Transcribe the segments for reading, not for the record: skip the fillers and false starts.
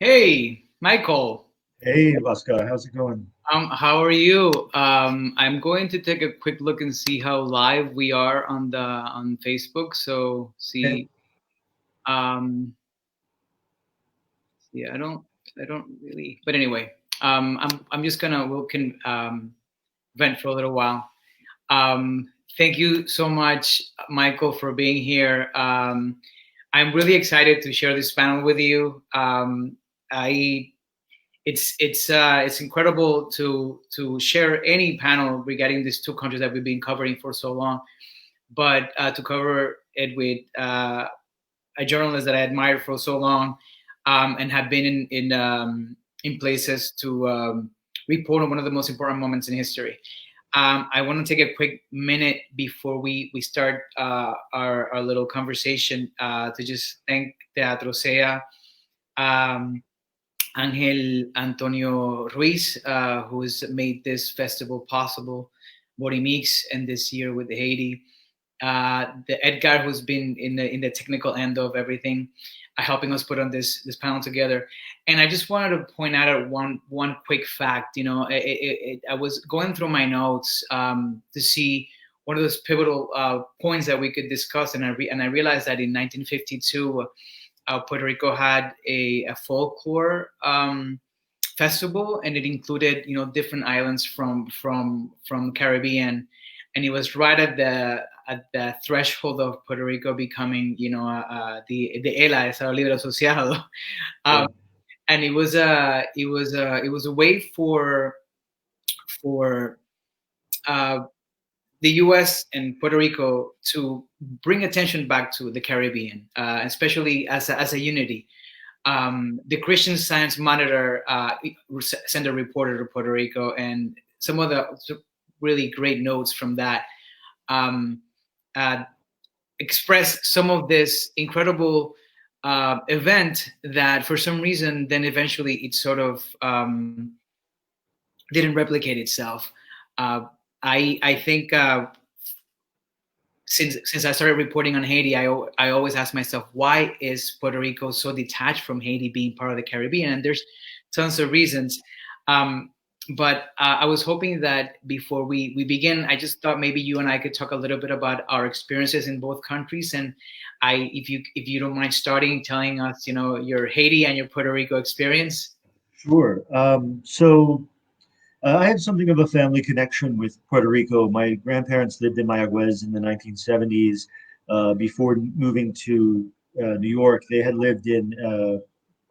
Hey, Michael. Hey, Huáscar, how's it going? How are you? I'm going to take a quick look and see how live we are on Facebook. So Yeah, um, see, I don't really, but anyway, I'm just gonna we can vent for a little while. Thank you so much, Michael, for being here. I'm really excited to share this panel with you. I it's incredible to share any panel regarding these two countries that we've been covering for so long, but to cover it with a journalist that I admired for so long, and have been in places to report on one of the most important moments in history. I want to take a quick minute before we start our little conversation to just thank Teatro Sea, um, Angel Antonio Ruiz, who's made this festival possible, Borimix, and this year with Haiti. The Edgar, who's been in the technical end of everything, helping us put on this panel together. And I just wanted to point out one quick fact. You know, I was going through my notes to see one of those pivotal points that we could discuss, and I realized that in 1952 Puerto Rico had a folklore festival, and it included different islands from Caribbean, and it was right at the threshold of Puerto Rico becoming the ELA, Estado Libre Asociado, yeah, um, and it was a way for uh, the U.S. and Puerto Rico to bring attention back to the Caribbean, especially as a unity. The Christian Science Monitor sent a reporter to Puerto Rico, and some of the really great notes from that um, uh, express some of this incredible event that, for some reason, then eventually it sort of didn't replicate itself. Uh, I think since I started reporting on Haiti, I always ask myself, why is Puerto Rico so detached from Haiti being part of the Caribbean? And there's tons of reasons. Um, but I was hoping that before we begin, I just thought maybe you and I could talk a little bit about our experiences in both countries. And if you don't mind starting telling us, your Haiti and your Puerto Rico experience. sure. I have something of a family connection with Puerto Rico. My grandparents lived in Mayagüez in the 1970s. Before moving to New York, they had lived in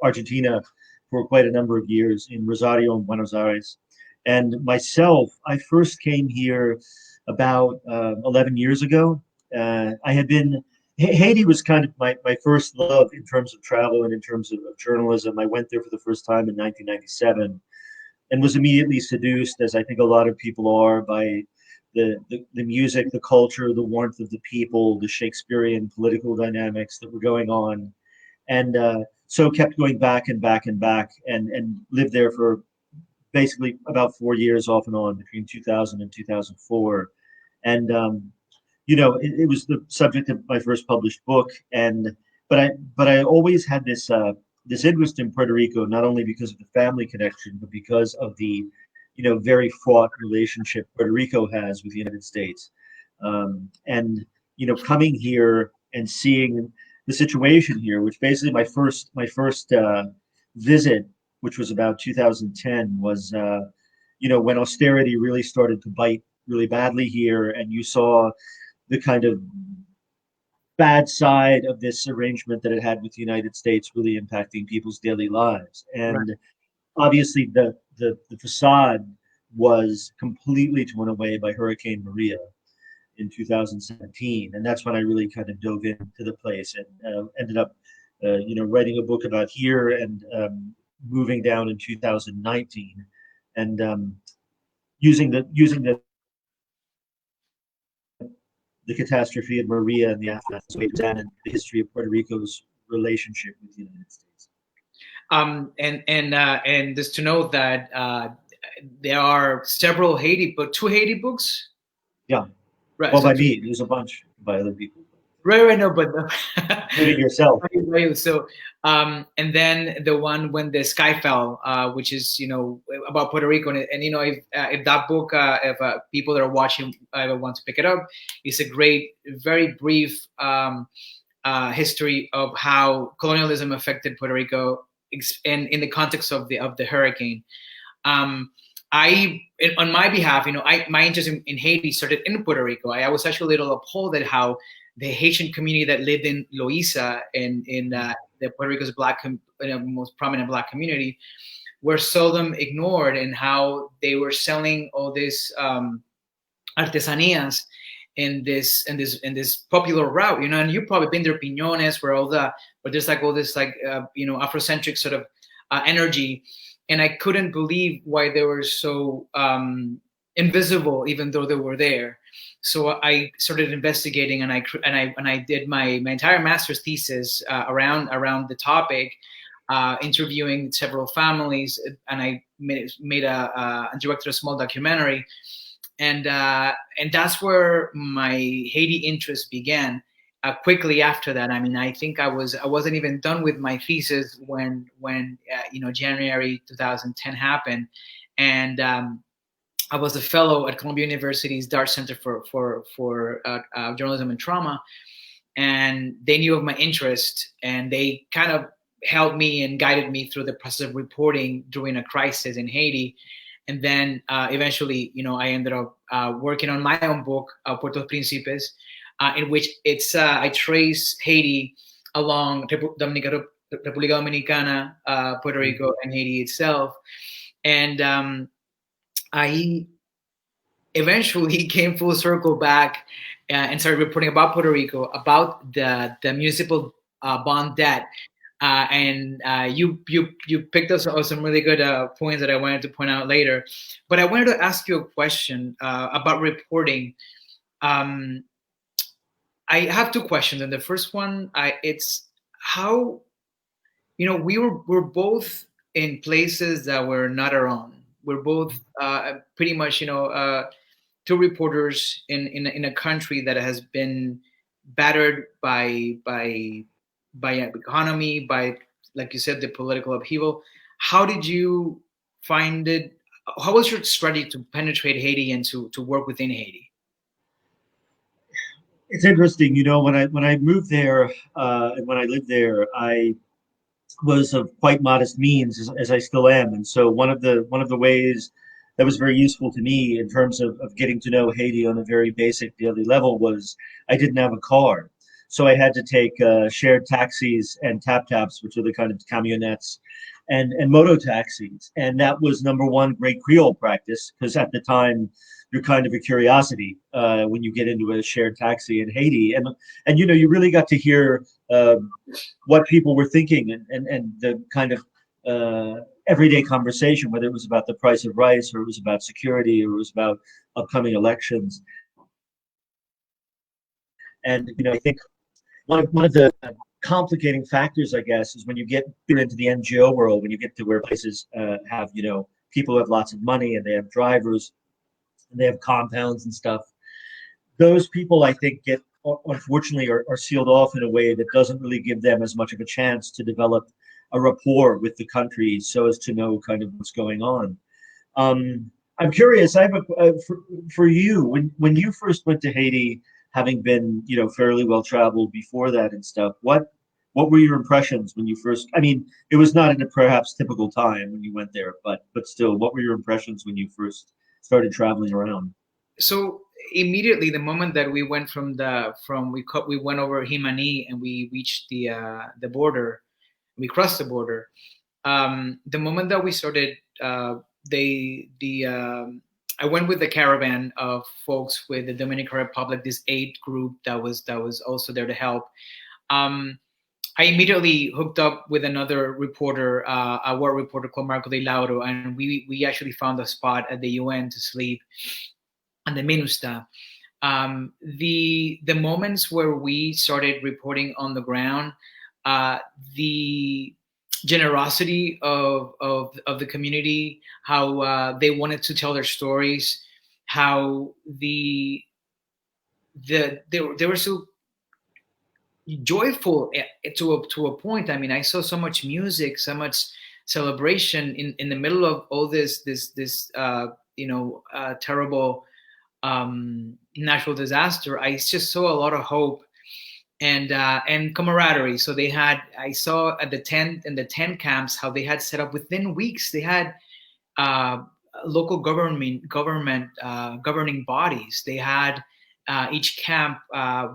Argentina for quite a number of years in Rosario and Buenos Aires. And myself, I first came here about 11 years ago. I had been, Haiti was kind of my first love in terms of travel and in terms of journalism. I went there for the first time in 1997 and was immediately seduced, as I think a lot of people are, by the music, the culture, the warmth of the people, the Shakespearean political dynamics that were going on. And so kept going back and back and back and lived there for basically about 4 years off and on between 2000 and 2004. And it was the subject of my first published book. And but I always had this interest in Puerto Rico, not only because of the family connection, but because of the very fraught relationship Puerto Rico has with the United States. And coming here and seeing the situation here, which basically my first visit, which was about 2010, was when austerity really started to bite really badly here, and you saw the kind of bad side of this arrangement that it had with the United States really impacting people's daily lives. Right. And obviously, the facade was completely torn away by Hurricane Maria in 2017, and that's when I really kind of dove into the place and ended up, writing a book about here and moving down in 2019, and using the catastrophe of Maria and the aftermath as a way to examine the history of Puerto Rico's relationship with the United States. And just to note that there are several Haiti, but two Haiti books. Yeah, Right. well, So by me, there's a bunch by other people. Right, right, no, but no. Did it yourself? Right, right. So, and then the one when the sky fell, which is about Puerto Rico, and if that book, if people that are watching want to pick it up, it's a great, very brief history of how colonialism affected Puerto Rico, and in the context of the hurricane. Um, on my behalf, my interest in Haiti started in Puerto Rico. I was actually a little appalled at how the Haitian community that lived in Loíza, in the Puerto Rico's most prominent black community, were seldom ignored, and how they were selling all this artesanías in this popular route, and you've probably been there, Piñones, where there's like all this like Afrocentric sort of energy, and I couldn't believe why they were so invisible, even though they were there. So I started investigating, and I did my entire master's thesis around the topic, interviewing several families, and I made a directed a small documentary, and that's where my Haiti interest began. Quickly after that, I mean, I think I wasn't even done with my thesis when January 2010 happened, and I was a fellow at Columbia University's Dart Center for Journalism and Trauma, and they knew of my interest, and they kind of helped me and guided me through the process of reporting during a crisis in Haiti. And then eventually, I ended up working on my own book, Puertos Príncipes, in which I trace Haiti along República Dominicana, Puerto Rico, and Haiti itself. And I eventually came full circle back and started reporting about Puerto Rico, about the municipal bond debt. And you picked up some really good points that I wanted to point out later. But I wanted to ask you a question about reporting. I have two questions, and the first one, it's how we're both in places that were not our own. We're both pretty much two reporters in a country that has been battered by economy, by, like you said, the political upheaval. How did you find it? How was your strategy to penetrate Haiti and to work within Haiti? It's interesting, when I moved there, and when I lived there, I was of quite modest means, as I still am. And so one of the ways that was very useful to me in terms of getting to know Haiti on a very basic daily level was I didn't have a car. So I had to take shared taxis and tap taps, which are the kind of camionettes, and moto taxis. And that was number one, great Creole practice, because at the time you're kind of a curiosity when you get into a shared taxi in Haiti, and you really got to hear what people were thinking, and the kind of everyday conversation, whether it was about the price of rice, or it was about security, or it was about upcoming elections. And I think one of the complicating factors, I guess, is when you get into the NGO world, when you get to where places have people who have lots of money, and they have drivers, and they have compounds and stuff. Those people, I think, unfortunately are sealed off in a way that doesn't really give them as much of a chance to develop a rapport with the country, so as to know kind of what's going on. I'm curious. I have for you, when you first went to Haiti, having been fairly well traveled before that and stuff. What were your impressions when you first? I mean, it was not in a perhaps typical time when you went there, but still, what were your impressions when you first started traveling around? So immediately, the moment that we went we went over Himani, and we reached the border, we crossed the border. The moment that we started, the I went with the caravan of folks with the Dominican Republic, this aid group that was also there to help. Um, I immediately hooked up with another reporter, a war reporter called Marco De Lauro, and we actually found a spot at the UN to sleep on the MINUSTA. The moments where we started reporting on the ground, uh, the generosity of the community, how they wanted to tell their stories, how they were so joyful to a point. I mean, I saw so much music, so much celebration in the middle of all this terrible natural disaster. I just saw a lot of hope and camaraderie. So they had, I saw at the tent camps how they had set up within weeks. They had uh, local government governing bodies. They had each camp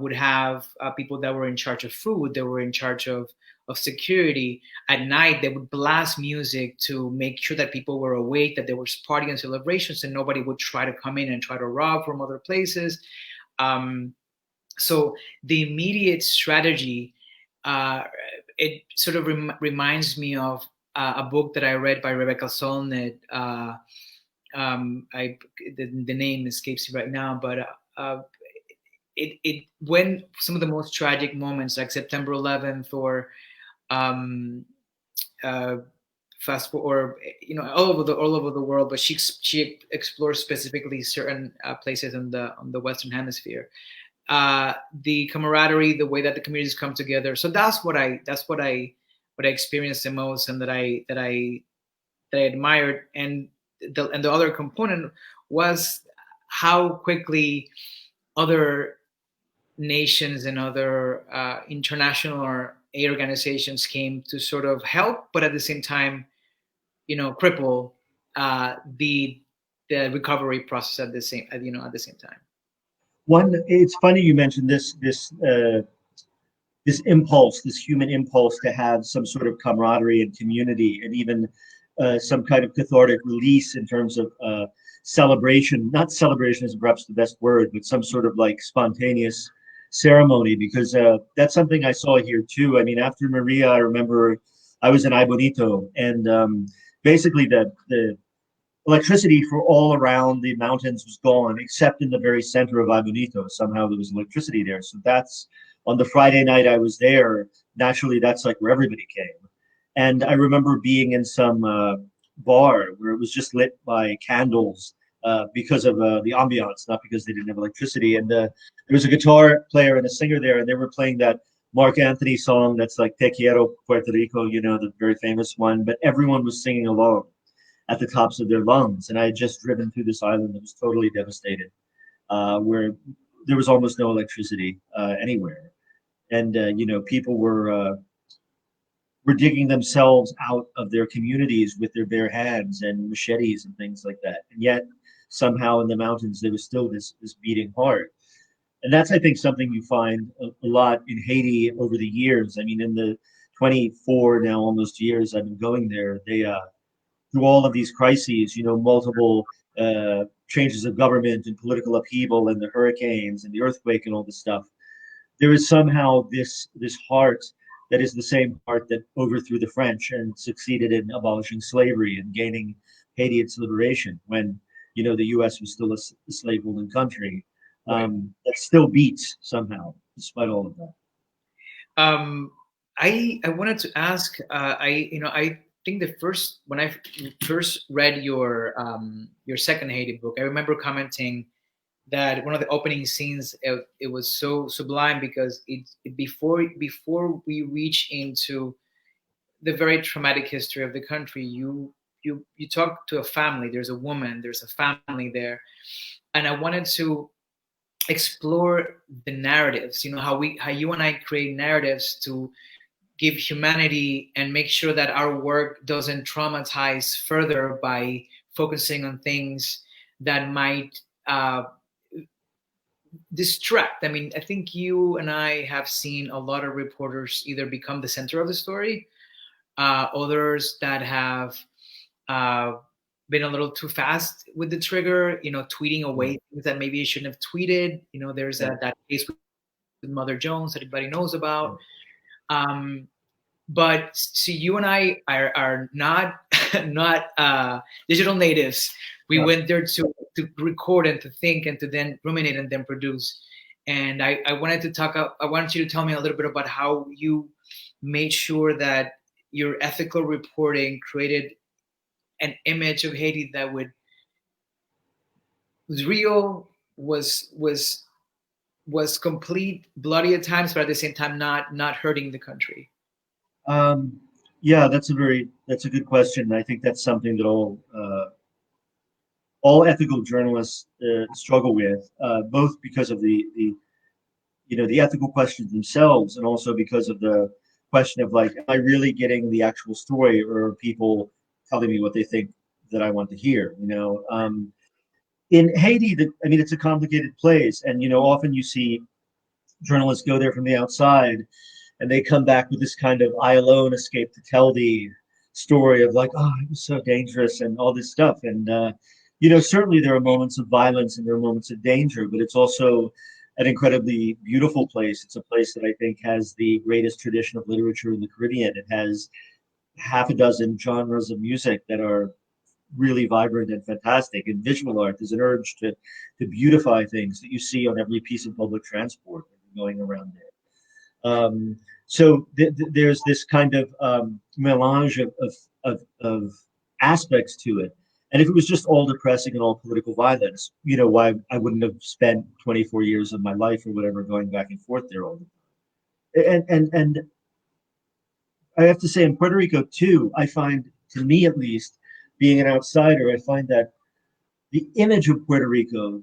would have people that were in charge of food, they were in charge of security. At night, they would blast music to make sure that people were awake, that there was party and celebrations, and nobody would try to come in and try to rob from other places. Um, so the immediate strategy, uh, it sort of reminds me of a book that I read by Rebecca Solnit. The name escapes me right now, but it when some of the most tragic moments, like September 11th, or um, uh, fast or all over the world, but she explores specifically certain places on the Western Hemisphere. The camaraderie, the way that the communities come together. So that's what I experienced the most, and that I admired. And the other component was how quickly other nations and other international or aid organizations came to sort of help, but at the same time, cripple the recovery process at the same time. It's funny you mentioned this impulse, this human impulse to have some sort of camaraderie and community, and even some kind of cathartic release in terms of celebration. Not celebration is perhaps the best word, but some sort of like spontaneous ceremony, because that's something I saw here too. I mean, after Maria, I remember I was in Ibonito, and basically the electricity for all around the mountains was gone, except in the very center of Ibonito. Somehow there was electricity there. So that's on the Friday night I was there. Naturally, that's like where everybody came. And I remember being in some bar where it was just lit by candles because of the ambiance, not because they didn't have electricity. And there was a guitar player and a singer there, and they were playing that Mark Anthony song that's like Te Quiero Puerto Rico, the very famous one. But everyone was singing along at the tops of their lungs. And I had just driven through this island that was totally devastated, where there was almost no electricity anywhere. And people were digging themselves out of their communities with their bare hands and machetes and things like that. And yet somehow in the mountains there was still this beating heart. And that's, I think, something you find a lot in Haiti over the years. I mean, in the 24 now almost years I've been going there, they through all of these crises, multiple changes of government and political upheaval and the hurricanes and the earthquake and all this stuff, there is somehow this heart that is the same heart that overthrew the French and succeeded in abolishing slavery and gaining Haiti its liberation when the U.S. was still a slave-holding country. Right. That still beats somehow, despite all of that. Um, I wanted to ask. I think the first when I first read your second Haiti book, I remember commenting that one of the opening scenes, it was so sublime because before we reach into the very traumatic history of the country, you talk to a family. There's a woman. There's a family there, and I wanted to explore the narratives. How you and I create narratives to give humanity and make sure that our work doesn't traumatize further by focusing on things that might distract. I mean, I think you and I have seen a lot of reporters either become the center of the story, others that have uh, been a little too fast with the trigger, tweeting away things that maybe you shouldn't have tweeted. There's Yeah. that case with Mother Jones that everybody knows about. Yeah. Um, but see, you and I are not not digital natives. We Yeah. went there to record and to think and to then ruminate and then produce. And I wanted to talk. I wanted you to tell me a little bit about how you made sure that your ethical reporting created an image of Haiti that was real, was was complete bloody at times, but at the same time not hurting the country? Um, yeah, that's a good question. I think that's something that all ethical journalists struggle with, both because of the ethical questions themselves, and also because of the question of like, am I really getting the actual story, or are people telling me what they think that I want to hear? In Haiti, I mean, it's a complicated place, and often you see journalists go there from the outside, and they come back with this kind of "I alone escaped to tell the story" of like, oh, it was so dangerous and all this stuff. And certainly there are moments of violence and there are moments of danger, but it's also an incredibly beautiful place. It's a place that I think has the greatest tradition of literature in the Caribbean. It has half a dozen genres of music that are really vibrant and fantastic. And visual art, there's an urge to beautify things that you see on every piece of public transport going around there. So there's this kind of melange of aspects to it. And if it was just all depressing and all political violence, why I wouldn't have spent 24 years of my life or whatever going back and forth there all the time. And I have to say, in Puerto Rico too, I find, to me at least, being an outsider, I find that the image of Puerto Rico,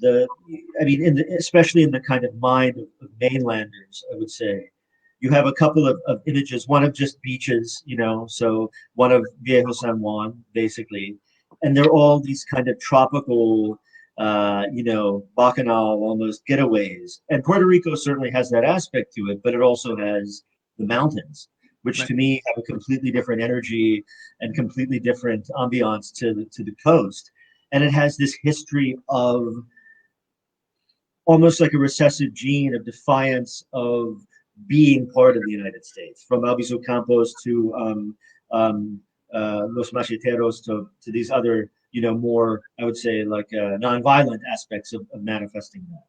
I mean, especially in the kind of mind of mainlanders, I would say, you have a couple of images, one of just beaches, so one of Viejo San Juan, basically, and they're all these kind of tropical, bacchanal almost getaways. And Puerto Rico certainly has that aspect to it, but it also has the mountains, which Right. to me have a completely different energy and completely different ambiance to the coast. And it has this history of almost like a recessive gene of defiance of being part of the United States, from Albizu Campos to Los Macheteros to these other, more, I would say, like nonviolent aspects of manifesting that.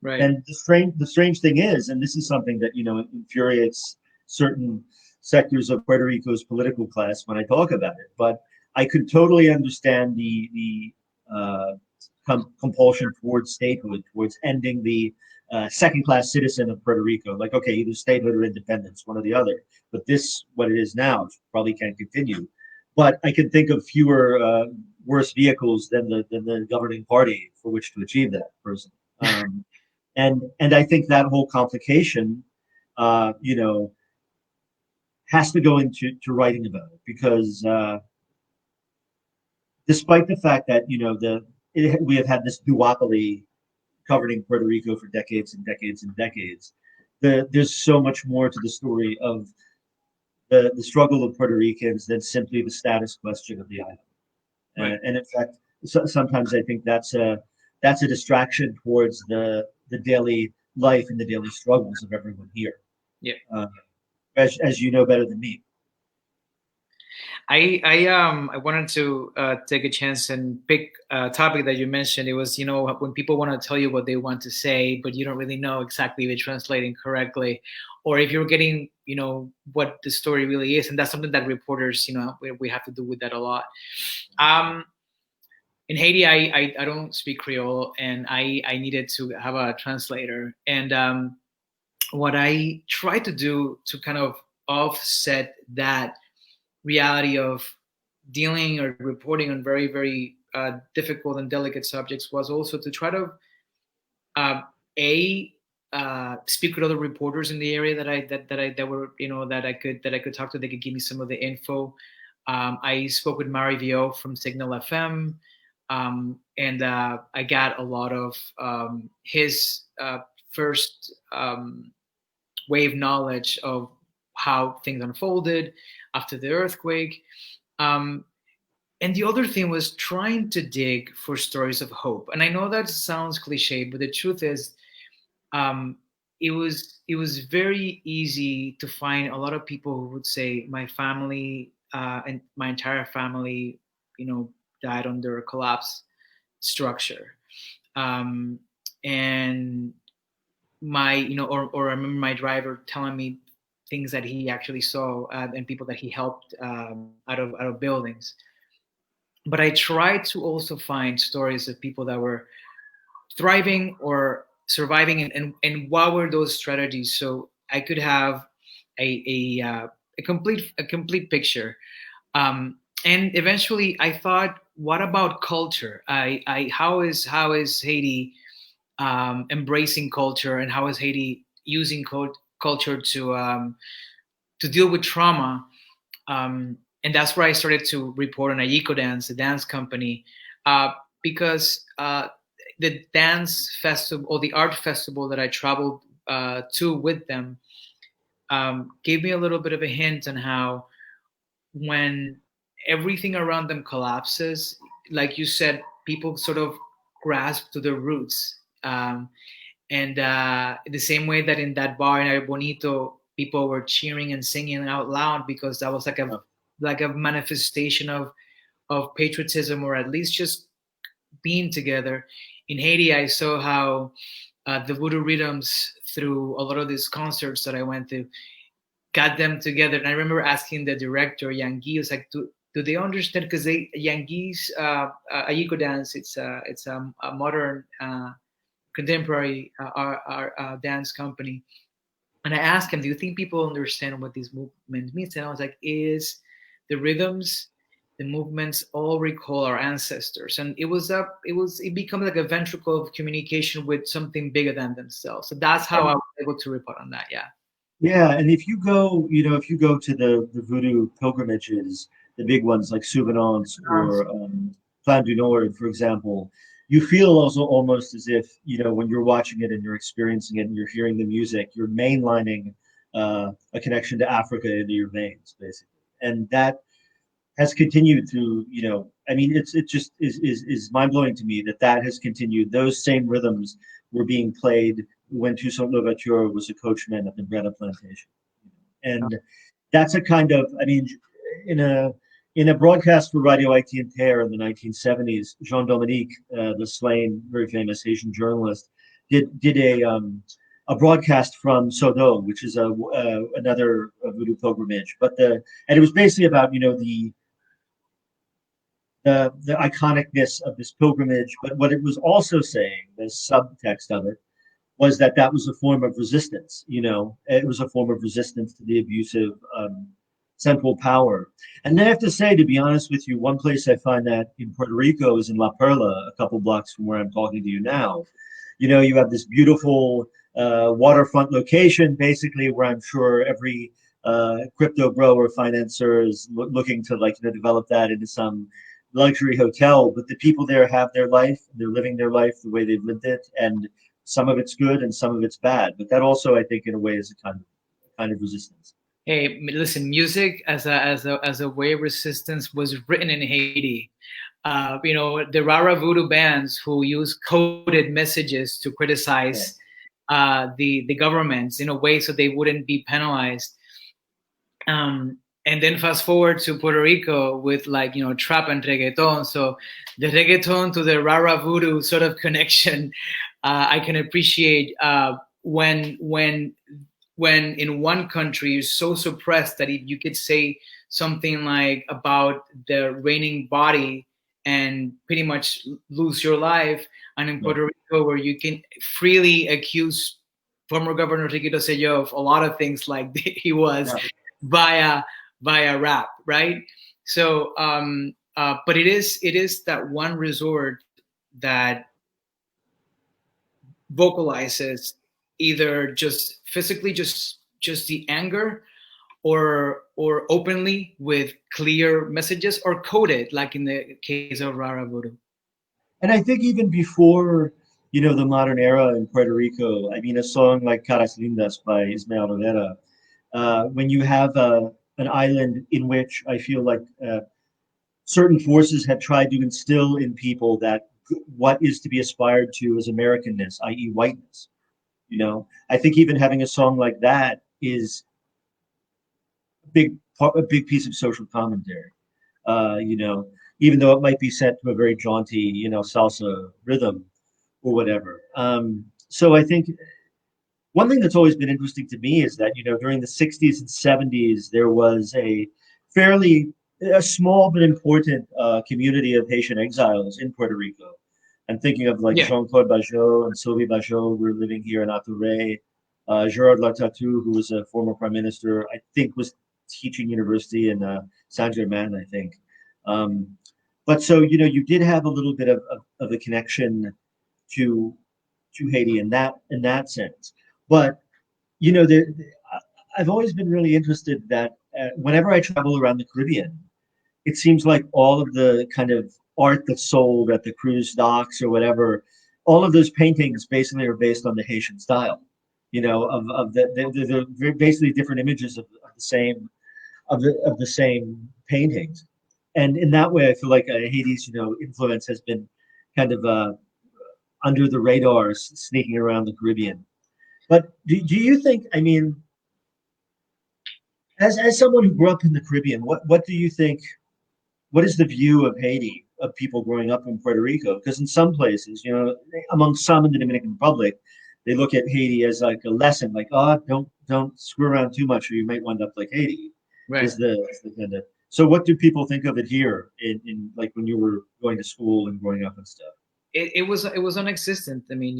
Right. And the strange thing is, and this is something that infuriates certain sectors of Puerto Rico's political class when I talk about it, but I could totally understand the compulsion towards statehood, towards ending the second-class citizen of Puerto Rico. Like, okay, either statehood or independence, one or the other. But this, what it is now, probably can't continue. But I can think of fewer worse vehicles than the governing party for which to achieve that person. And I think that whole complication, uh, you know, has to go into writing about it, because despite the fact that we have had this duopoly governing Puerto Rico for decades and decades and decades, there's so much more to the story of the struggle of Puerto Ricans than simply the status question of the island. Right. And in fact, sometimes I think that's a distraction towards the daily life and the daily struggles of everyone here, Yeah. uh, as you know better than me. I wanted to take a chance and pick a topic that you mentioned. It was, when people want to tell you what they want to say, but you don't really know exactly if you're translating correctly, or if you're getting, what the story really is. And that's something that reporters, we have to do with that a lot. Um, in Haiti, I don't speak Creole, and I needed to have a translator. And what I tried to do to kind of offset that reality of dealing or reporting on very, very difficult and delicate subjects was also to try to uh, a speak with other reporters in the area that were, that I could talk to. They could give me some of the info. I spoke with Mari Vio from Signal FM, and I got a lot of his first wave knowledge of how things unfolded after the earthquake. Um, and the other thing was trying to dig for stories of hope. And I know that sounds cliche, but the truth is, um, it was very easy to find a lot of people who would say my family and my entire family, died under a collapse structure. Um, and or I remember my driver telling me things that he actually saw and people that he helped out of buildings. But I tried to also find stories of people that were thriving or surviving, and what were those strategies so I could have a complete picture. And eventually I thought, what about culture? I how is Haiti embracing culture, and how is Haiti using culture to deal with trauma? And that's where I started to report on Ayiko Dance, the dance company, uh, because the dance festival or the art festival that I traveled to with them gave me a little bit of a hint on how, when everything around them collapses, like you said, people sort of grasp to their roots. And the same way that in that bar in El Bonito, people were cheering and singing out loud because that was Yeah. like a manifestation of patriotism, or at least just being together. In Haiti, I saw how the voodoo rhythms, through a lot of these concerts that I went to, got them together. And I remember asking the director, Yangi, was like, do they understand? Because Yangi's Ayiko dance, it's a modern contemporary dance company. And I asked him, do you think people understand what these movements means? And I was like, is the rhythms, the movements all recall our ancestors. And it becomes like a ventricle of communication with something bigger than themselves. So that's how I And was able to report on that. Yeah. yeah, and if you go, if you go to the voodoo pilgrimages, the big ones like Souvenance or Plan du Nord, for example, you feel also almost as if, when you're watching it and you're experiencing it and you're hearing the music, you're mainlining a connection to Africa into your veins, basically. And that has continued through, I mean, it just is mind blowing to me that that has continued. Those same rhythms were being played when Toussaint Louverture was a coachman at the Breda Plantation, and that's a kind of, I mean, in a in a broadcast for Radio IT and Terre in the 1970s, Jean Dominique, the slain, very famous Haitian journalist, did a broadcast from Sodo, which is another voodoo pilgrimage. And it was basically about the iconicness of this pilgrimage. But what it was also saying, the subtext of it, was that that was a form of resistance. It was a form of resistance to the abusive central power. And I have to say, to be honest with you, one place I find that in Puerto Rico is in La Perla, a couple blocks from where I'm talking to you now. You have this beautiful waterfront location, basically, where I'm sure every crypto bro or financer is looking to develop that into some luxury hotel. But the people there have their life; they're living their life the way they've lived it, and some of it's good and some of it's bad. But that also, I think, in a way, is a kind of resistance. Hey, listen, music as a way of resistance was written in Haiti. The Rara Voodoo bands who use coded messages to Yeah. criticize the governments in a way so they wouldn't be penalized. And then fast forward to Puerto Rico with trap and reggaeton. So the reggaeton to the Rara Voodoo sort of connection, I can appreciate when in one country you're so suppressed that if you could say something like about the reigning body and pretty much lose your life, and in Yeah. Puerto Rico where you can freely accuse former Governor Riquito Sello of a lot of things like he was Yeah. via via rap, right? So, but it is that one resort that vocalizes either just physically, just the anger, or openly with clear messages, or coded, like in the case of Rara Voodoo. And I think even before, the modern era in Puerto Rico, I mean, a song like Caras Lindas by Ismael Rivera, when you have an island in which I feel like certain forces have tried to instill in people that what is to be aspired to is Americanness, i.e., whiteness. I think even having a song like that is a big piece of social commentary. Uh, you know, Even though it might be set to a very jaunty, salsa rhythm or whatever. So I think one thing that's always been interesting to me is that during the '60s and '70s there was a small but important community of Haitian exiles in Puerto Rico. I'm thinking of like Yeah. Jean-Claude Bajot and Sylvie Bajot were living here in Atoure. Gerard Latatu, who was a former prime minister, I think was teaching university in Saint-Germain, I think. Um, but so, you did have a little bit of a connection to Haiti in that sense. But there, I've always been really interested that whenever I travel around the Caribbean, it seems like all of the kind of art that's sold at the cruise docks or whatever, all of those paintings basically are based on the Haitian style. Of they're basically different images of the same of the same paintings, and in that way, I feel like Haiti's influence has been kind of under the radar, sneaking around the Caribbean. But do you think? I mean, as someone who grew up in the Caribbean, what do you think? What is the view of Haiti of people growing up in Puerto Rico? Because in some places, among some in the Dominican Republic, they look at Haiti as like a lesson, like, oh, don't screw around too much, or you might wind up like Haiti. Right. Is the kind of so? What do people think of it here in like when you were going to school and growing up and stuff? It was non-existent. I mean,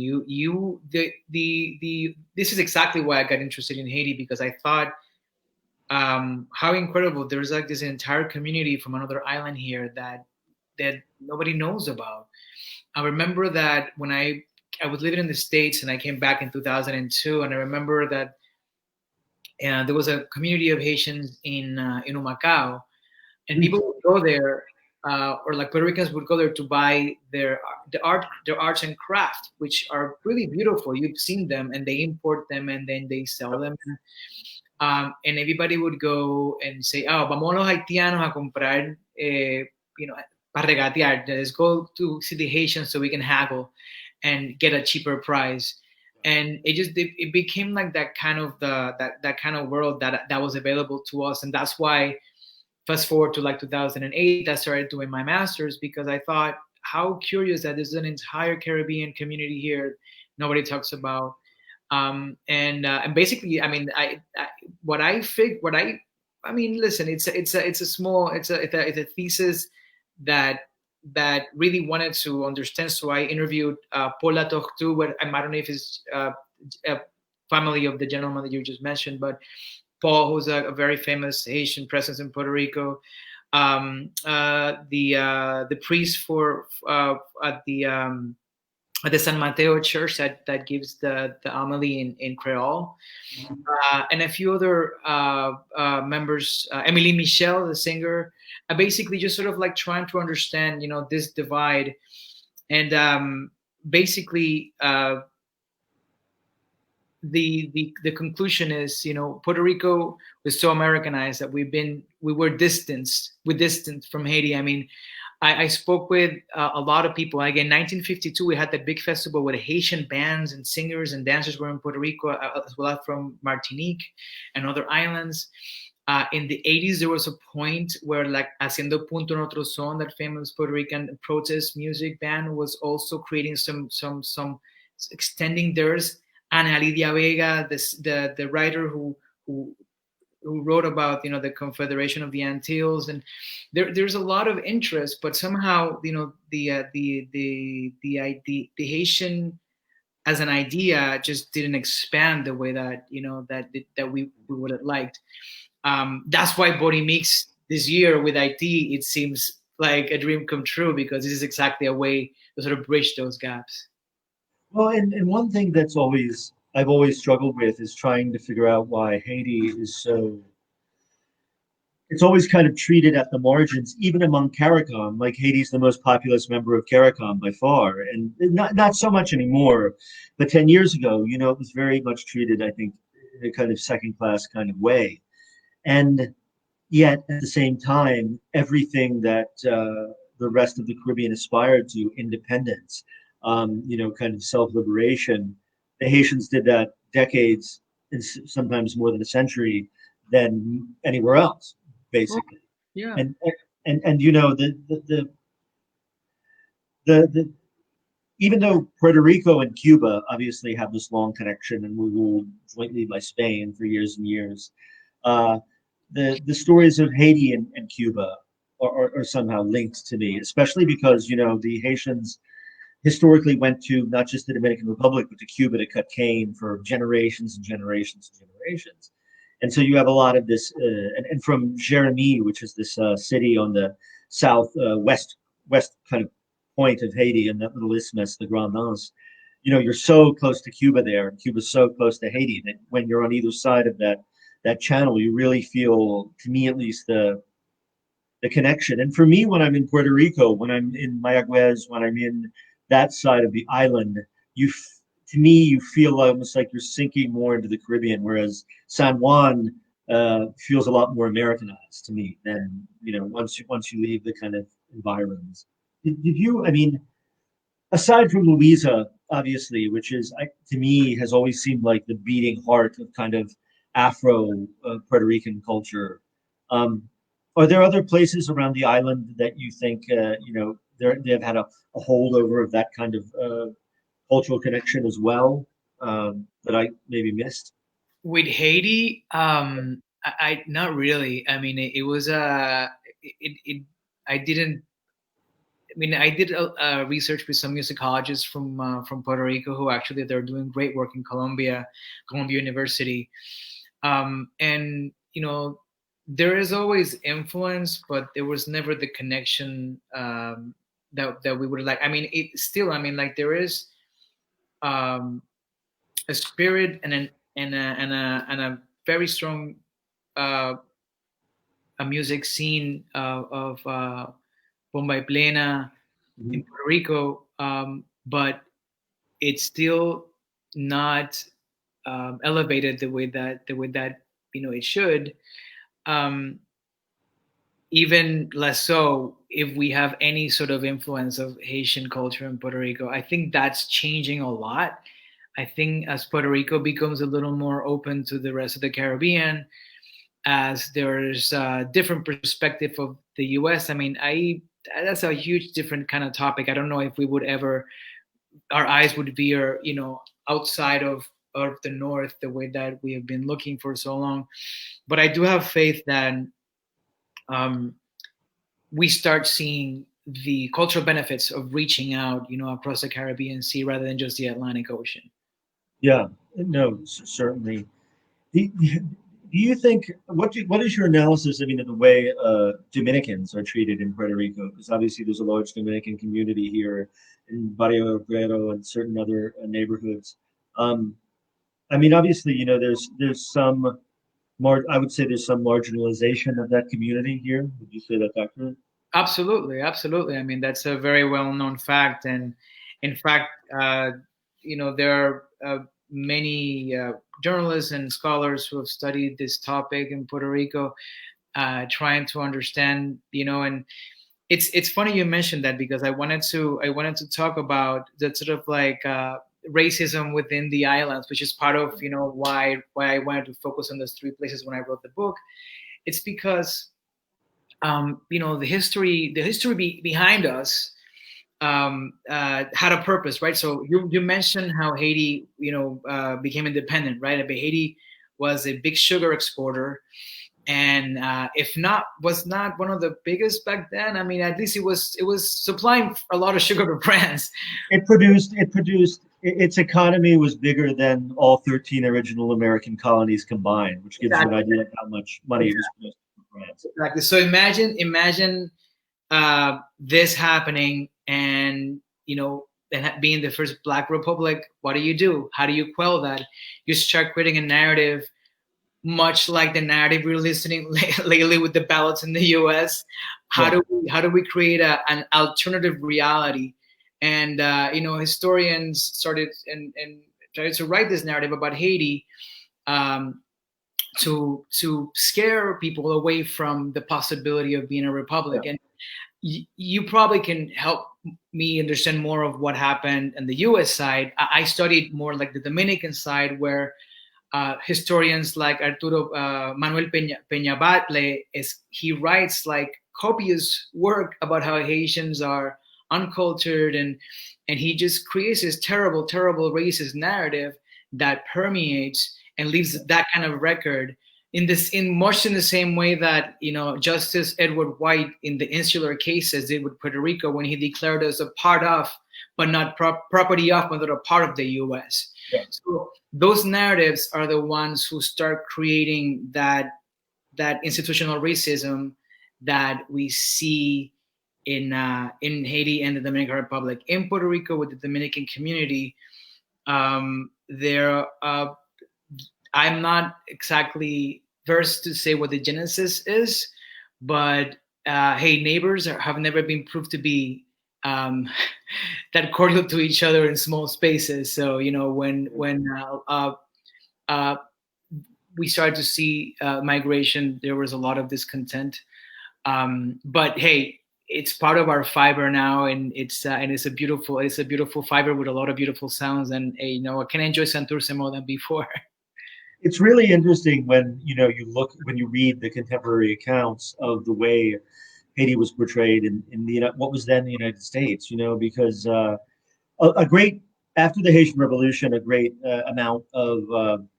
the this is exactly why I got interested in Haiti, because I thought how incredible, there's like this entire community from another island here that nobody knows about. I remember that when I was living in the States and I came back in 2002, and I remember that there was a community of Haitians in Humacao, and Mm. people would go there, or like Puerto Ricans would go there to buy their arts and craft, which are really beautiful. You've seen them, and they import them and then they sell them. And everybody would go and say, "Oh, vamos los haitianos a comprar, you know, para regatear. Let's go to see the Haitians so we can haggle and get a cheaper price." And it became like that kind of that kind of world that was available to us, and that's why, fast forward to like 2008, I started doing my master's, because I thought, how curious that there's an entire Caribbean community here nobody talks about. And basically, I mean, I mean, listen, it's a small, it's a thesis that really wanted to understand. So I interviewed Paula Tortu, but I don't know if it's a family of the gentleman that you just mentioned, but Paul, who's a very famous Haitian presence in Puerto Rico, the priest for at the San Mateo Church that gives the homily in Creole, and a few other members, Emily Michel, the singer, basically just sort of like trying to understand, this divide, and basically the conclusion is, Puerto Rico was so Americanized that we were distant from Haiti. I mean, I spoke with a lot of people. Again, 1952, we had the big festival where Haitian bands and singers and dancers were in Puerto Rico, as well as from Martinique and other islands. In the 80s, there was a point where, like, Haciendo Punto en Otro Son, that famous Puerto Rican protest music band, was also creating some extending theirs. Ana Lidia Vega, the writer who who wrote about, the Confederation of the Antilles, and there's a lot of interest, but somehow, the Haitian as an idea just didn't expand the way that, that we would have liked. That's why Body Mix this year with IT, it seems like a dream come true, because this is exactly a way to sort of bridge those gaps. Well, and one thing that's always I've always struggled with is trying to figure out why Haiti is so it's always kind of treated at the margins, even among CARICOM. Like Haiti's the most populous member of CARICOM by far, and not so much anymore. But 10 years ago, it was very much treated, I think, in a kind of second class kind of way. And yet, at the same time, everything that the rest of the Caribbean aspired to, independence, kind of self liberation, the Haitians did that decades, and sometimes more than a century, than anywhere else, basically. Yeah. And the even though Puerto Rico and Cuba obviously have this long connection and were ruled jointly by Spain for years and years, uh, the stories of Haiti and Cuba are somehow linked to me, especially because the Haitians historically went to not just the Dominican Republic, but to Cuba to cut cane for generations and generations and generations. And so you have a lot of this, and from Jeremy, which is this city on the south west kind of point of Haiti, and that little isthmus, the Grand Anse. You're so close to Cuba there, and Cuba's so close to Haiti that when you're on either side of that channel, you really feel, to me at least, the connection. And for me, when I'm in Puerto Rico, when I'm in Mayagüez, when I'm in that side of the island, to me, you feel almost like you're sinking more into the Caribbean, whereas San Juan feels a lot more Americanized to me than once you leave the kind of environs. Did you? I mean, aside from Louisa, obviously, which is to me has always seemed like the beating heart of kind of Afro Puerto Rican culture. Um, are there other places around the island that you think they've had a holdover of that kind of cultural connection as well, that I maybe missed? With Haiti, I not really. I mean, it was it I didn't. I mean, I did research with some musicologists from Puerto Rico who actually they're doing great work in Columbia University, and there is always influence, but there was never the connection that we would like. I mean, it still. I mean, like there is um, a spirit and a very strong uh, a music scene of bomba y plena in Mhm. Puerto Rico, but it's still not elevated the way that it should. Um, Even less so if we have any sort of influence of Haitian culture in Puerto Rico. I think that's changing a lot. I think as Puerto Rico becomes a little more open to the rest of the Caribbean, as there's a different perspective of the U.S. I mean, I that's a huge different kind of topic. I don't know if we would ever our eyes would veer, outside of the North the way that we have been looking for so long. But I do have faith that um, we start seeing the cultural benefits of reaching out, across the Caribbean Sea rather than just the Atlantic Ocean. Yeah, no, certainly. Do you think what is your analysis? I mean, of the way Dominicans are treated in Puerto Rico? Because obviously there's a large Dominican community here in Barrio Obrero and certain other neighborhoods. Um, I mean, obviously, there's some I would say there's some marginalization of that community here. Would you say that's accurate? Absolutely, absolutely. I mean, that's a very well-known fact, and in fact, there are many journalists and scholars who have studied this topic in Puerto Rico, trying to understand, and it's funny you mentioned that because I wanted to talk about that sort of like racism within the islands, which is part of why I wanted to focus on those three places when I wrote the book. It's because the history behind us had a purpose, right? So you mentioned how Haiti, became independent, right? But Haiti was a big sugar exporter, and if not, was not one of the biggest back then. I mean, at least it was supplying a lot of sugar to France. Its economy was bigger than all 13 original American colonies combined, which gives you an Exactly. idea of how much money it was produced for France. Exactly. So imagine this happening, and being the first Black Republic. What do? How do you quell that? You start creating a narrative, much like the narrative we're listening lately with the ballots in the U.S. How Yeah. do we create an alternative reality? And historians started and tried to write this narrative about Haiti, um, to scare people away from the possibility of being a Yeah. republic. And you probably can help me understand more of what happened in the U.S. side. I studied more like the Dominican side, where historians like Arturo Manuel Peña is he writes like copious work about how Haitians are uncultured, and he just creates this terrible, terrible racist narrative that permeates and leaves that kind of record in much in the same way that Justice Edward White in the insular cases did with Puerto Rico when he declared us a part of but not property of, but that are part of the U.S. Yeah. So those narratives are the ones who start creating that institutional racism that we see in Haiti and the Dominican Republic. In Puerto Rico, with the Dominican community, there I'm not exactly versed to say what the genesis is, but hey, neighbors have never been proved to be that cordial to each other in small spaces. So when we started to see migration, there was a lot of discontent. But hey, it's part of our fiber now, and it's a beautiful fiber with a lot of beautiful sounds. And I can enjoy Santurce more than before. It's really interesting when when you read the contemporary accounts of the way Haiti was portrayed in the what was then the United States. Because a great after the Haitian Revolution, a great amount of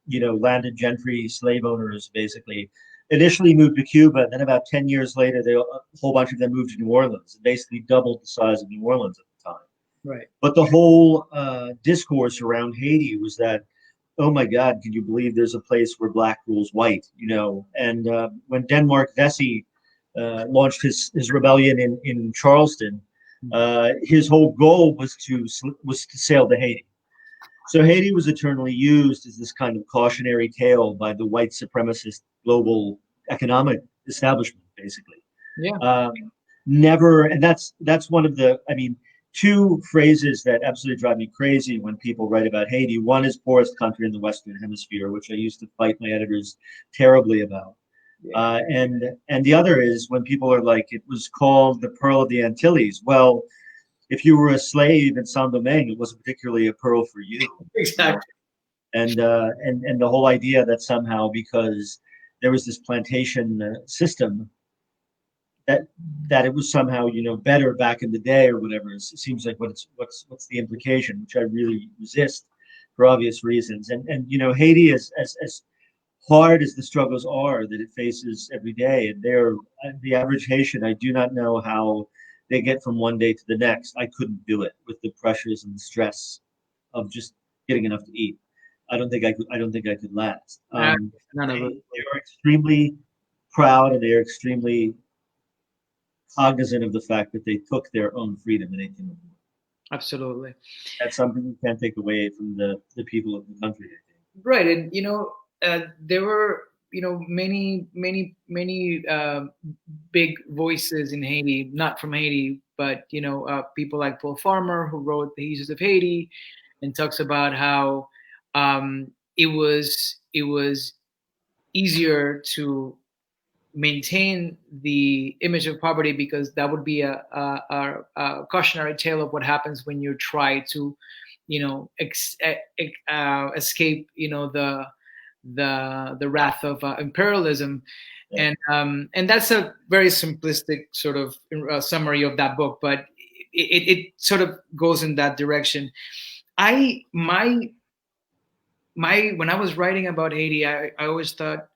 landed gentry, slave owners, basically, initially moved to Cuba. Then about 10 years later, a whole bunch of them moved to New Orleans, and basically doubled the size of New Orleans at the time. Right. But the whole discourse around Haiti was that, oh my God, can you believe there's a place where black rules white? And when Denmark Vesey launched his rebellion in Charleston, his whole goal was to sail to Haiti. So Haiti was eternally used as this kind of cautionary tale by the white supremacist global economic establishment, basically. Yeah. Never, and that's one of the, two phrases that absolutely drive me crazy when people write about Haiti. One is poorest country in the Western Hemisphere, which I used to fight my editors terribly about. And the other is when people are like, it was called the Pearl of the Antilles. Well, if you were a slave in Saint Domingue, it wasn't particularly a pearl for you. Exactly. And the whole idea that somehow because there was this plantation system that it was somehow better back in the day or whatever. It seems like what's the implication, which I really resist for obvious reasons. And Haiti is as hard as the struggles are that it faces every day, and the average Haitian, I do not know how they get from one day to the next. I couldn't do it with the pressures and the stress of just getting enough to eat. I don't think I could last. None of it. They are extremely proud, and they are extremely cognizant of the fact that they took their own freedom in 1804. Absolutely. That's something you can't take away from the people of the country, I think. Right. And there were many big voices in Haiti, not from Haiti, but people like Paul Farmer, who wrote The Histories of Haiti, and talks about how it was easier to maintain the image of poverty because that would be a cautionary tale of what happens when you try to escape the wrath of imperialism. Yeah. And that's a very simplistic sort of summary of that book, but it sort of goes in that direction. My when I was writing about Haiti, I always thought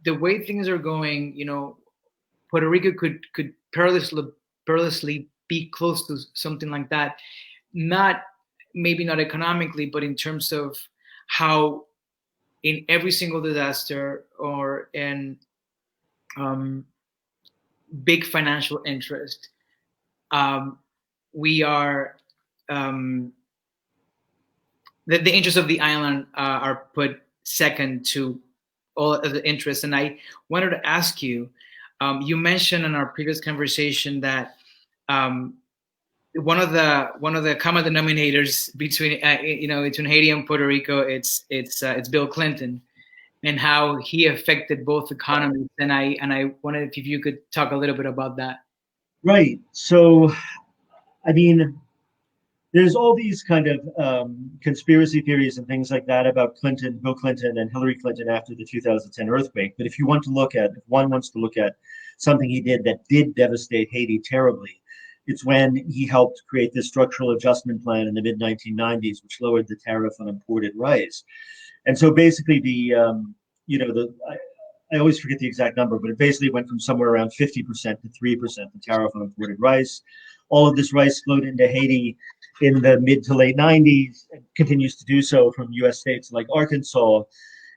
the way things are going, Puerto Rico could perilously be close to something like that. Maybe not economically, but in terms of how in every single disaster or in big financial interest, we are the interests of the island are put second to all of the interests. And I wanted to ask you, you mentioned in our previous conversation that one of the common denominators between between Haiti and Puerto Rico, it's Bill Clinton, and how he affected both economies. And I wondered if you could talk a little bit about that. Right. So, there's all these kind of conspiracy theories and things like that about Bill Clinton and Hillary Clinton after the 2010 earthquake. But if one wants to look at something he did that did devastate Haiti terribly, it's when he helped create this structural adjustment plan in the mid 1990s, which lowered the tariff on imported rice. And so basically I always forget the exact number, but it basically went from somewhere around 50% to 3%, the tariff on imported rice. All of this rice flowed into Haiti. in the mid to late 90s, and continues to do so from US states like Arkansas.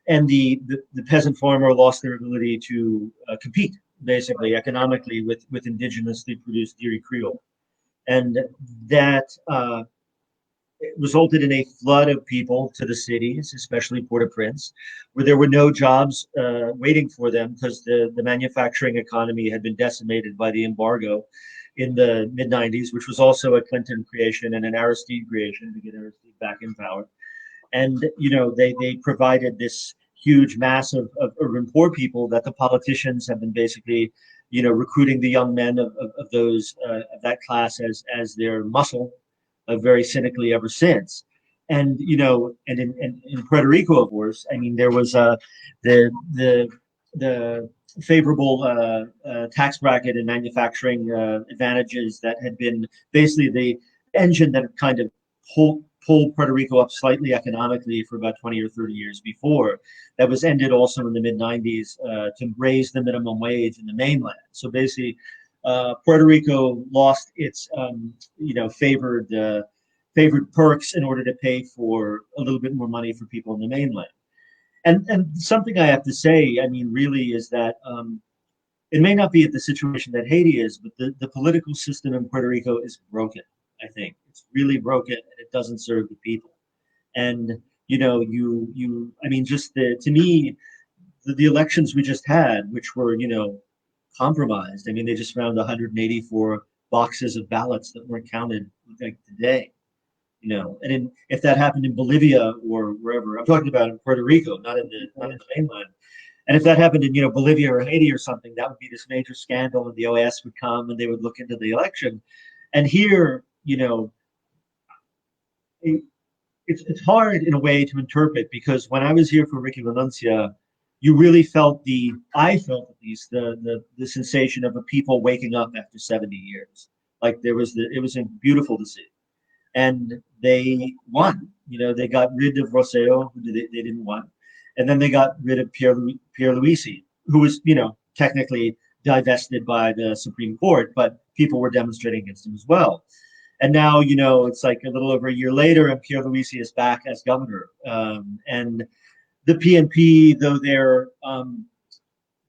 And the peasant farmer lost their ability to compete, basically, economically with indigenously produced dairy Creole. And that resulted in a flood of people to the cities, especially Port-au-Prince, where there were no jobs waiting for them because the manufacturing economy had been decimated by the embargo in the mid 90s, which was also a Clinton creation and an Aristide creation to get Aristide back in power. And they provided this huge mass of urban poor people that the politicians have been basically recruiting the young men of those of that class as their muscle very cynically ever since. And in Puerto Rico, of course, I mean, there was the the the favorable tax bracket and manufacturing advantages that had been basically the engine that had kind of pulled Puerto Rico up slightly economically for about 20 or 30 years before. That was ended also in the mid 90s to raise the minimum wage in the mainland. So basically, Puerto Rico lost its favored perks in order to pay for a little bit more money for people in the mainland. And something I have to say, I mean, really, is that it may not be at the situation that Haiti is, but the political system in Puerto Rico is broken. I think it's really broken, and it doesn't serve the people. And I mean, just to me, the elections we just had, which were compromised. I mean, they just found 184 boxes of ballots that weren't counted like today. And if that happened in Bolivia or wherever, I'm talking about in Puerto Rico, not in the mainland. And if that happened in Bolivia or Haiti or something, that would be this major scandal, and the OAS would come and they would look into the election. And here, it's hard in a way to interpret, because when I was here for Ricky Renuncia, you really I felt at least the sensation of a people waking up after 70 years. Like it was beautiful to see. And they won. They got rid of Roseo, who they didn't want, and then they got rid of Pierluisi, who was technically divested by the Supreme Court, but people were demonstrating against him as well. And now it's like a little over a year later, and Pierluisi is back as governor. And the PNP, though their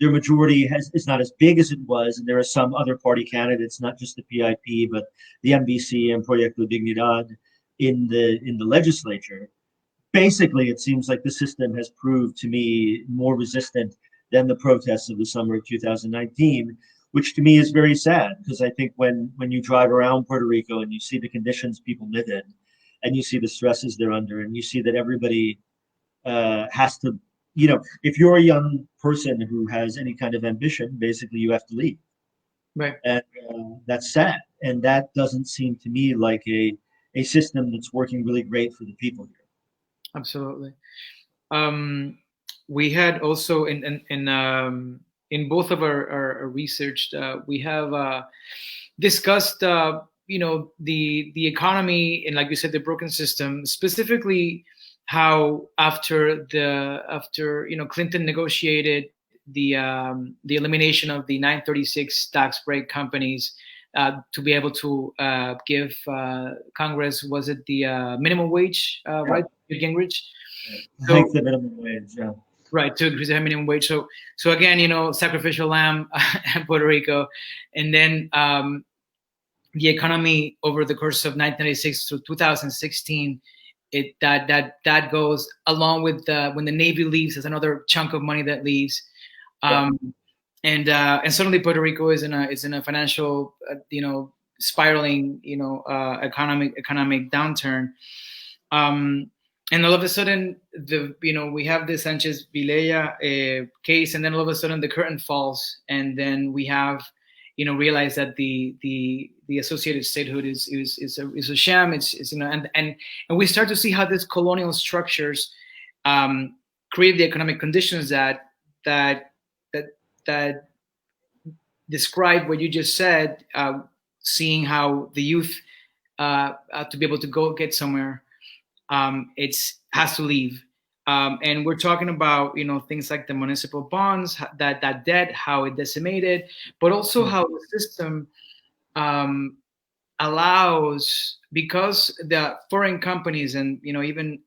majority is not as big as it was, and there are some other party candidates, not just the PIP, but the MBC and Proyecto Dignidad in the legislature. Basically, it seems like the system has proved to me more resistant than the protests of the summer of 2019, which to me is very sad, because I think when you drive around Puerto Rico and you see the conditions people live in, and you see the stresses they're under, and you see that everybody has to, if you're a young person who has any kind of ambition, basically you have to leave. Right. And that's sad. And that doesn't seem to me like a system that's working really great for the people here. Absolutely. We had also in both of our research, we have discussed the economy, and like you said, the broken system, specifically how after Clinton negotiated the elimination of the 936 tax break companies to be able to give Congress, was it the minimum wage, right, Gingrich? Hike the minimum wage, yeah. Right, to increase the minimum wage. So again, sacrificial lamb in Puerto Rico, and then the economy over the course of 1996 to 2016, that goes along with when the Navy leaves, there's another chunk of money that leaves, and suddenly Puerto Rico is in a financial spiraling economic downturn. And all of a sudden, we have the Sanchez Vilella case, and then all of a sudden the curtain falls, and then we have realize that the associated statehood is a sham. It's and we start to see how these colonial structures create the economic conditions that describe what you just said. Seeing how the youth to be able to go get somewhere, has to leave. And we're talking about things like the municipal bonds, that debt, how it decimated, but also how the system allows, because the foreign companies and even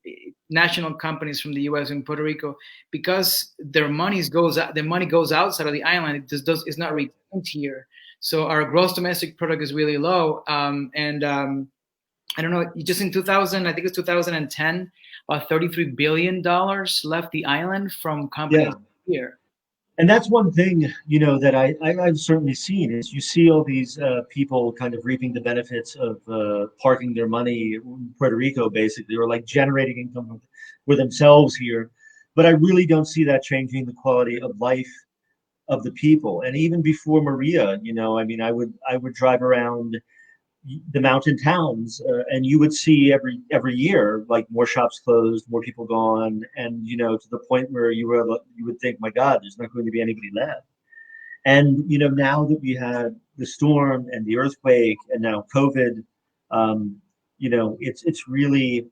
national companies from the U.S. and Puerto Rico, because their money goes outside of the island, it's not retained here. So our gross domestic product is really low, and I don't know, just in 2000, I think it's 2010, about $33 billion left the island from Yeah. companies here. And that's one thing, that I've certainly seen is you see all these people kind of reaping the benefits of parking their money in Puerto Rico, basically, or like generating income for themselves here. But I really don't see that changing the quality of life of the people. And even before Maria, I mean, I would drive around the mountain towns, and you would see every year like more shops closed, more people gone, and to the point where you would think, my God, there's not going to be anybody left. And now that we had the storm and the earthquake and now COVID, it's really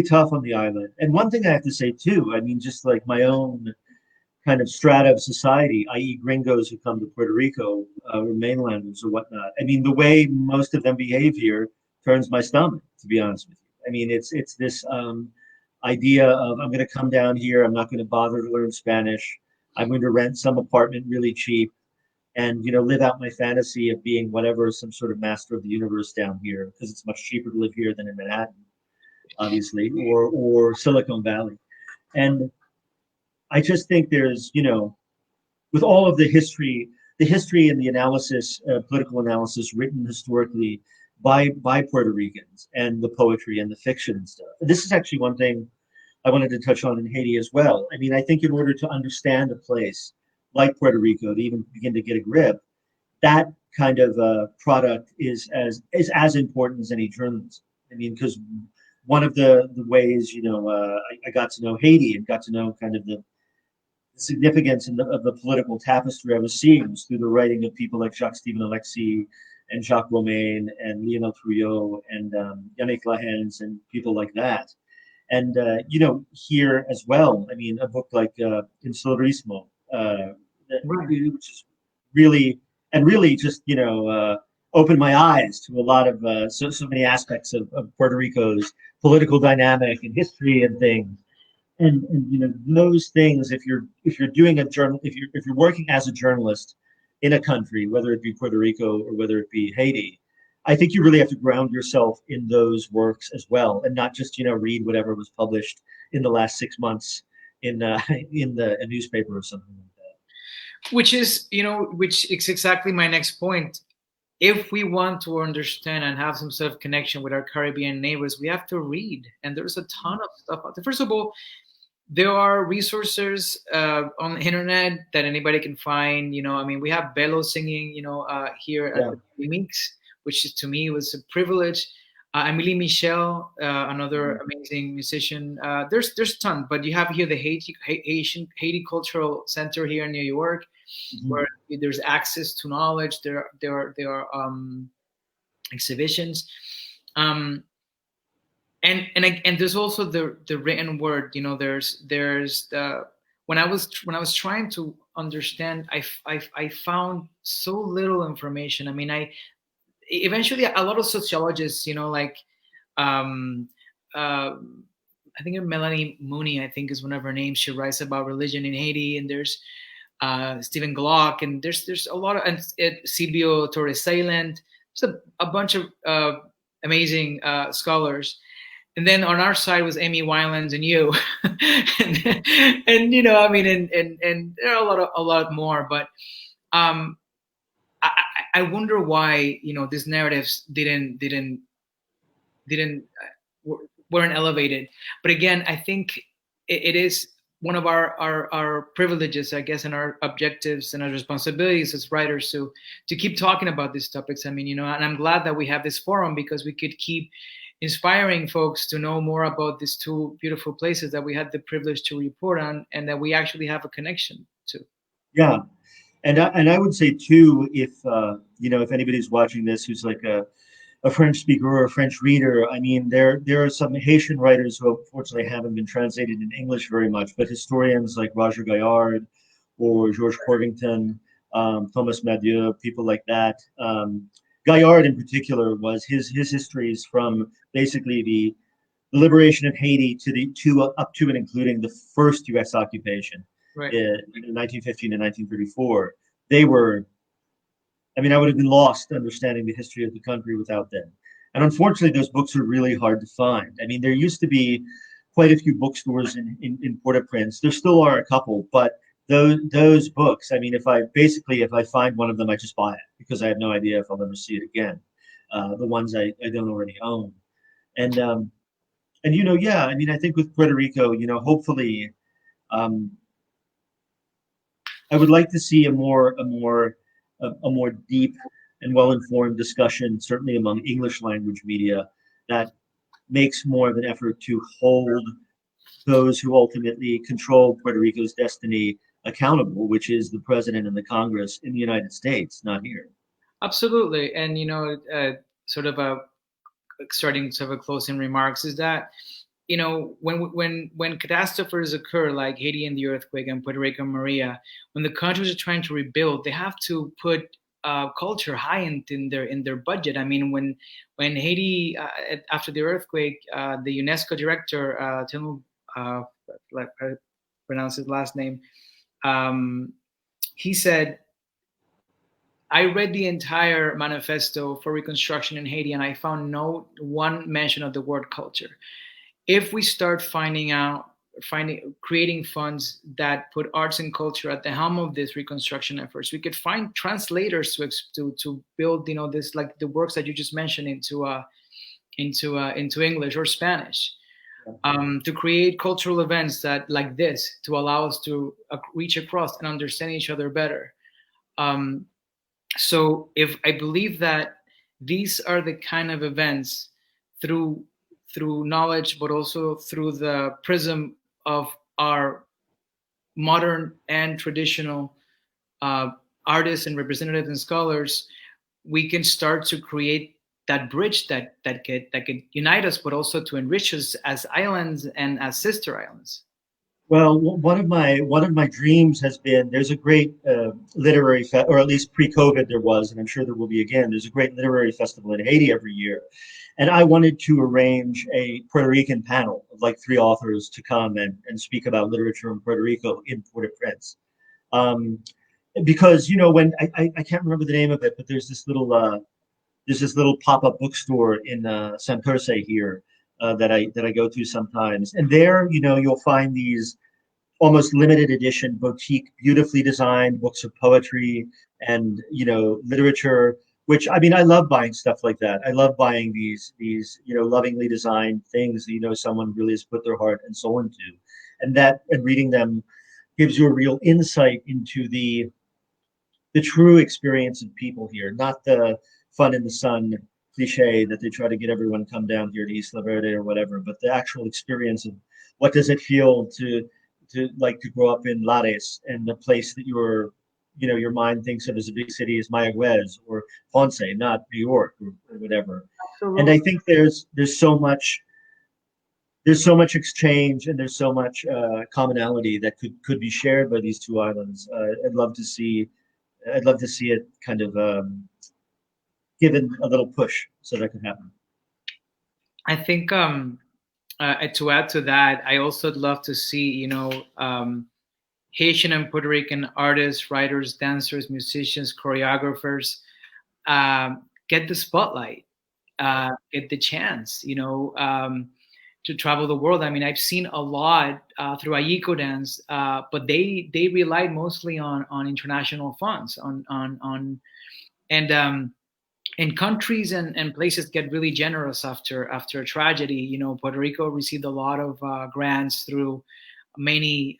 tough on the island. And one thing I have to say too, I mean, just like my own kind of strata of society, i.e., gringos who come to Puerto Rico, or mainlanders or whatnot. I mean, the way most of them behave here turns my stomach, to be honest with you. I mean, it's this idea of, I'm going to come down here, I'm not going to bother to learn Spanish, I'm going to rent some apartment really cheap, and live out my fantasy of being whatever, some sort of master of the universe down here, because it's much cheaper to live here than in Manhattan, obviously, or Silicon Valley. And I just think there's, with all of the history and the analysis, political analysis written historically by Puerto Ricans, and the poetry and the fiction and stuff. And this is actually one thing I wanted to touch on in Haiti as well. I mean, I think in order to understand a place like Puerto Rico, to even begin to get a grip, that kind of product is as important as any journalism. I mean, because one of the ways I got to know Haiti and got to know kind of the significance of the political tapestry I was seeing was through the writing of people like Jacques-Stephen Alexis and Jacques Romain and Lionel Trouillot and Yannick Lahens and people like that. And, here as well, I mean, a book like Insularismo, Right. which is really just, opened my eyes to a lot of so many aspects of Puerto Rico's political dynamic and history and things. And those things, if you're doing a journal, if you're working as a journalist in a country, whether it be Puerto Rico or whether it be Haiti, I think you really have to ground yourself in those works as well, and not just read whatever was published in the last 6 months in in a newspaper or something like that. Which is exactly my next point. If we want to understand and have some sort of connection with our Caribbean neighbors, we have to read. And there's a ton of stuff out there. First of all, there are resources on the internet that anybody can find. I mean, we have Bello singing, here at Yeah. the Mix, which is, to me, was a privilege. Amélie Michel, another amazing musician. There's a ton, but you have here the Haiti Cultural Center here in New York, Mhm. where there's access to knowledge. There are exhibitions. Um, and there's also the written word. There's the when I was trying to understand, I found so little information. I mean, I eventually, a lot of sociologists, like um uh, I think Melanie Mooney, I think is one of her names, she writes about religion in Haiti. And there's Stephen Glock, and there's a lot of, and Silvio Torres Silent. There's a bunch of amazing scholars. And then on our side was Amy Winelands and you, and I mean, and there are a lot more. But um, I wonder why these narratives didn't weren't elevated. But again, I think it is one of our privileges, I guess, and our objectives and our responsibilities as writers to keep talking about these topics. I mean, and I'm glad that we have this forum, because we could keep inspiring folks to know more about these two beautiful places that we had the privilege to report on, and that we actually have a connection to. Yeah. And I would say too, if anybody's watching this who's like a French speaker or a French reader, I mean, there are some Haitian writers who unfortunately haven't been translated in English very much, but historians like Roger Gaillard or Georges Corvington, Thomas Madieu, people like that. Gaillard in particular was his histories from basically the liberation of Haiti to up to and including the first U.S. occupation Right. in 1915 and 1934. They were, I mean, I would have been lost understanding the history of the country without them. And unfortunately, those books are really hard to find. I mean, there used to be quite a few bookstores in Port-au-Prince. There still are a couple, but those books, I mean, if I find one of them, I just buy it because I have no idea if I'll ever see it again. The ones I don't already own. And yeah, I mean, I think with Puerto Rico, hopefully, um, I would like to see a more deep and well-informed discussion, certainly among English language media, that makes more of an effort to hold those who ultimately control Puerto Rico's destiny accountable, which is the president and the Congress in the United States, not here. Absolutely. And sort of a starting sort of a closing remarks is that when catastrophes occur like Haiti and the earthquake and Puerto Rico and Maria, when the countries are trying to rebuild, they have to put culture high in their budget. I mean, when Haiti after the earthquake, the UNESCO director, tell me, like I pronounce his last name, um, he said, I read the entire manifesto for reconstruction in Haiti, and I found no one mention of the word culture. If we start creating funds that put arts and culture at the helm of this reconstruction efforts, we could find translators to build this, like the works that you just mentioned, into English or Spanish, to create cultural events that like this to allow us to reach across and understand each other better. um, so if I believe that these are the kind of events through knowledge, but also through the prism of our modern and traditional uh, artists and representatives and scholars, we can start to create that bridge that could unite us, but also to enrich us as islands and as sister islands. Well, one of my dreams has been there's a great or at least pre-COVID there was, and I'm sure there will be again. There's a great literary festival in Haiti every year, and I wanted to arrange a Puerto Rican panel of like three authors to come and speak about literature in Puerto Rico in Port-au-Prince. Um, because when I can't remember the name of it, but there's this little pop-up bookstore in Santurce here that I go to sometimes, and there you'll find these almost limited edition boutique, beautifully designed books of poetry and literature. Which I mean, I love buying stuff like that. I love buying these lovingly designed things that someone really has put their heart and soul into, and reading them gives you a real insight into the true experience of people here, not the fun in the sun cliche that they try to get everyone to come down here to Isla Verde or whatever, but the actual experience of what does it feel to grow up in Lares and the place that your mind thinks of as a big city is Mayagüez or Ponce, not New York or whatever. And I Absolutely. think there's so much exchange and there's so much commonality that could be shared by these two islands. I'd love to see it kind of given a little push so that could happen. I think to add to that, I also would love to see, Haitian and Puerto Rican artists, writers, dancers, musicians, choreographers get the spotlight, get the chance, to travel the world. I mean, I've seen a lot through Ayiko Dance, but they relied mostly on international funds, on and and countries and places get really generous after a tragedy. Puerto Rico received a lot of grants through many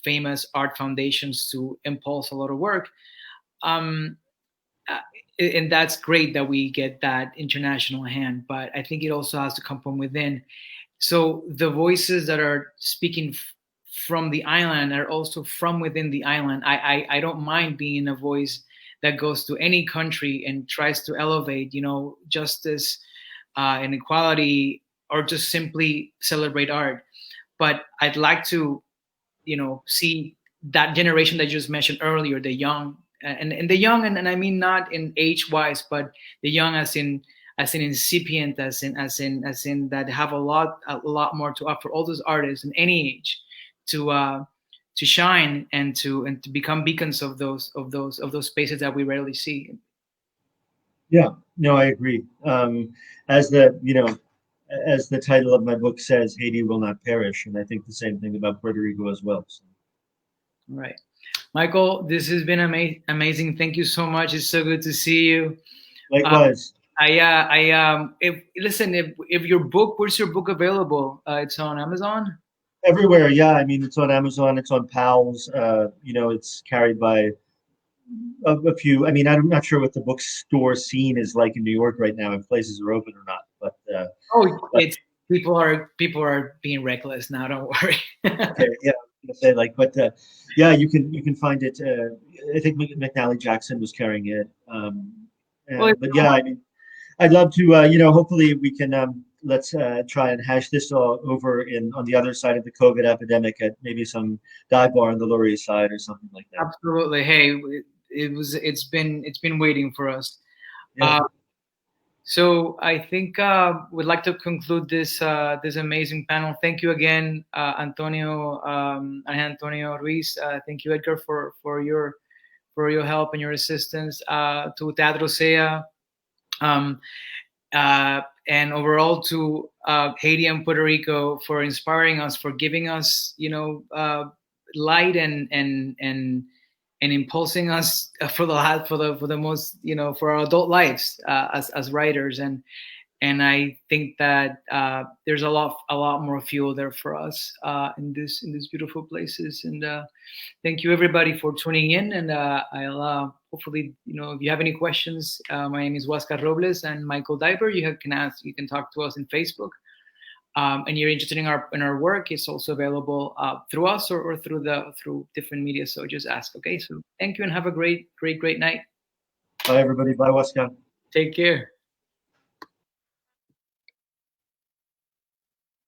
famous art foundations to impulse a lot of work. Um, uh, and that's great that we get that international hand, but I think it also has to come from within. So the voices that are speaking from the island are also from within the island. I don't mind being a voice that goes to any country and tries to elevate, justice and equality, or just simply celebrate art. But I'd like to, see that generation that you just mentioned earlier, the young and the young, and I mean not in age wise, but the young as in incipient, as in that have a lot more to offer. All those artists in any age to shine and to become beacons of those spaces that we rarely see. Yeah, no, I agree. As the you know, as the title of my book says, Haiti will not perish, and I think the same thing about Puerto Rico as well. So, All right, Michael, this has been amazing. Thank you so much. It's so good to see you. Uh, likewise, if listen, if your book, where's your book available? It's on Amazon. everywhere. Yeah, I mean, it's on Amazon, it's on Powell's. It's carried by a few. I mean, I'm not sure what the bookstore scene is like in New York right now, if places are open or not. Oh, But it's people are being reckless now. Don't worry. okay, yeah, I was gonna say like, yeah, you can find it. I think McNally Jackson was carrying it. Well, But yeah, I mean, I'd love to. Hopefully we can let's try and hash this all over in on the other side of the COVID epidemic at maybe some dive bar on the Lower East Side or something like that. absolutely. Hey, it's been waiting for us. Yeah. Uh, so I think we'd like to conclude this amazing panel. Thank you again, Antonio and Antonio Ruiz. Thank you, Edgar, for your help and your assistance. To Teatro Sea, um, and overall to Haiti and Puerto Rico for inspiring us, for giving us, light and impulsing us for the most, for our adult lives as writers. And I think that there's a lot more fuel there for us in these beautiful places. And thank you everybody for tuning in. And I'll hopefully, if you have any questions, my name is Huáscar Robles and Michael Deibert. You can talk to us in Facebook. And you're interested in our work, it's also available through us or through different media. So just ask. Okay. So thank you and have a great night. Bye, everybody. Bye, Wascon. Take care.